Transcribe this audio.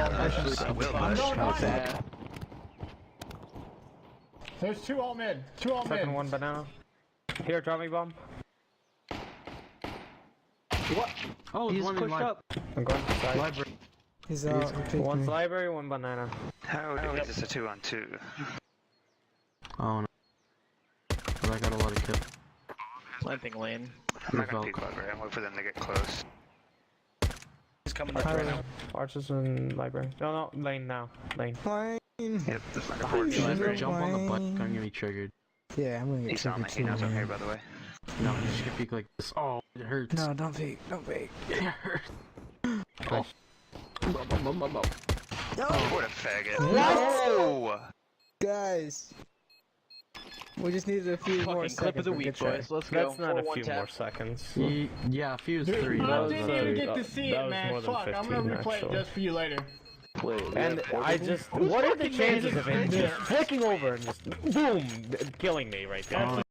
I will push. There's two all mid. Two all mid. Second one banana. Here, drop me bomb. What? Oh, He's one pushed up. I'm going to side. Library. He's out. One's library, one banana. How is this a 2-on-2? Oh no. But I got a lot of kills. Planting lane. I'm not gonna peek library, I'm waiting for them to get close. He's coming up right now. Archers in library. No, lane now. Lane. Fine. Yep, this might If you library. jump on the butt, I'm gonna be triggered. Yeah, I'm gonna get He's on me, he triggered knows too, I'm here man. by the way. No, you should peek like this. Oh, it hurts. No, don't peek. Don't peek. It hurts. Oh. Oh, what a faggot. What? No! Guys. We just needed a few more Fucking clip seconds. of the for week, good try. boys. Let's go. That's not a 4-1 few tap. more seconds. Yeah, a few is Dude, 3. I That was didn't even get to see that it, was man. more than Fuck, I'm 15 gonna replay it actually. just for you later. And I just, what are the chances of him just flicking over and just boom, killing me right there?